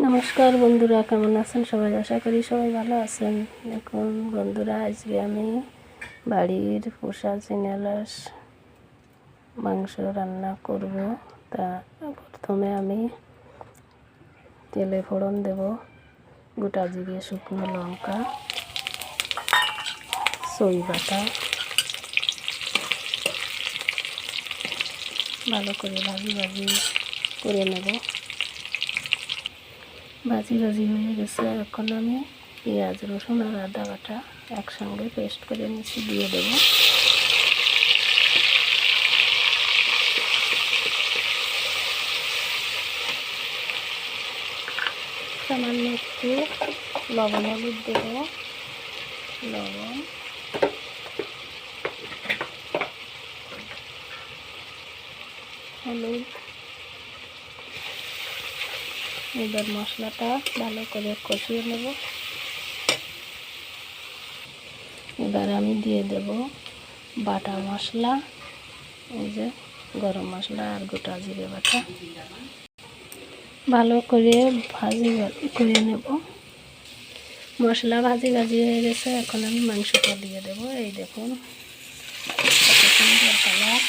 নমস্কার বন্ধুরা, কেমন আছেন সবাই? আশা করি সবাই ভালো আছেন। দেখুন বন্ধুরা, আজকে আমি বাড়ির পোষা চিংড়ি মাংস রান্না করব। তা প্রথমে আমি তেলে ফোড়ন দেব, গোটা জিরে, শুকনো লঙ্কা, সই বাটা, ভালো করে ভাজি করে নেব। ভাজি হয়ে গেছে। এখন আমি পেঁয়াজ, রসুন আর আদা বাটা একসঙ্গে পেস্ট করে নিচ্ছি, দিয়ে দেব। সামান্য একটু লবণ হলুদ দেব, লবণ, হলুদ। এবার মশলাটা ভালো করে কষিয়ে নেব। এবার আমি দিয়ে দেব বাটা মশলা, এই যে গরম মশলা আর গোটা জিরে বাটা, ভালো করে ভাজি করে নেব। মশলা ভাজি হয়ে গেছে। এখন আমি মাংসটা দিয়ে দেব। এই দেখুন কত সুন্দর কালার।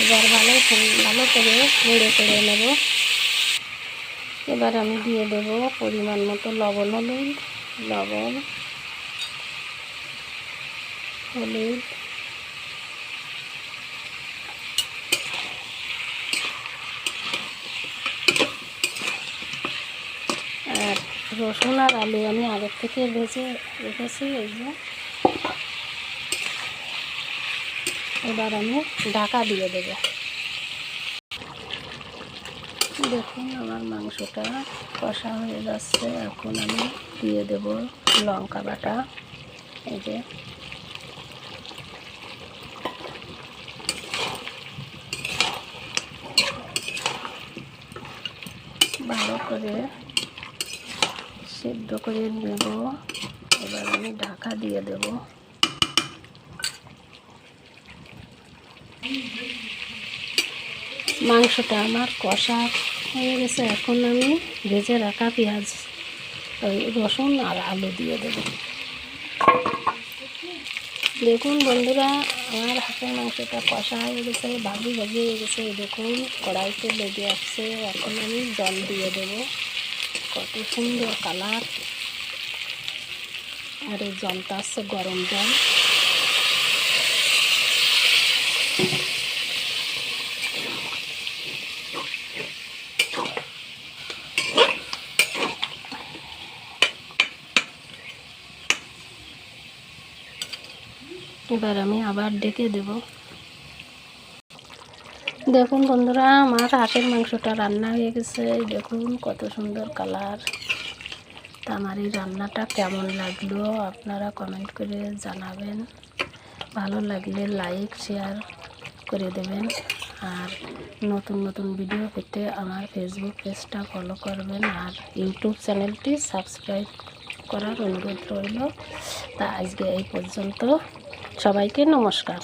এবার ভালো করে নেড়ে নেব। এবার আমি দিয়ে দেব পরিমাণ মতো লবণ, হলুদ, আর রসুন আর আলু আমি আগের থেকে ভেজে রেখেছি, এই যে। এবার আমি ঢাকা দিয়ে দেব। দেখুন আমার মাংসটা কষা হয়ে যাচ্ছে। এখন আমি দিয়ে দেব লঙ্কা বাটা, এই যে। ভালো করে সিদ্ধ করে নেব। এবার আমি ঢাকা দিয়ে দেব। মাংসটা আমার কষা হয়ে গেছে। এখন আমি ভেজে রাখা পেঁয়াজ, রসুন আর আলু দিয়ে দেব। দেখুন বন্ধুরা, আমার হাঁসের মাংসটা কষা হয়ে গেছে, ভাজি হয়ে গেছে। দেখুন কড়াইতে লেগে আসছে। এখন আমি জল দিয়ে দেব। কত সুন্দর কালার। আর এই জলটা আসছে গরম জল। এবার আমি আবার ডেকে দেব। দেখুন বন্ধুরা, আমার হাঁসের মাংসটা রান্না হয়ে গেছে। দেখুন কত সুন্দর কালার। তা আমার এই রান্নাটা কেমন লাগলো আপনারা কমেন্ট করে জানাবেন। ভালো লাগলে লাইক শেয়ার করে দেবেন। আর নতুন ভিডিও পেতে আমার ফেসবুক পেজটা ফলো করবেন আর ইউটিউব চ্যানেলটি সাবস্ক্রাইব করার অনুরোধ রইল। তা আজকে এই পর্যন্ত। সবাইকে নমস্কার।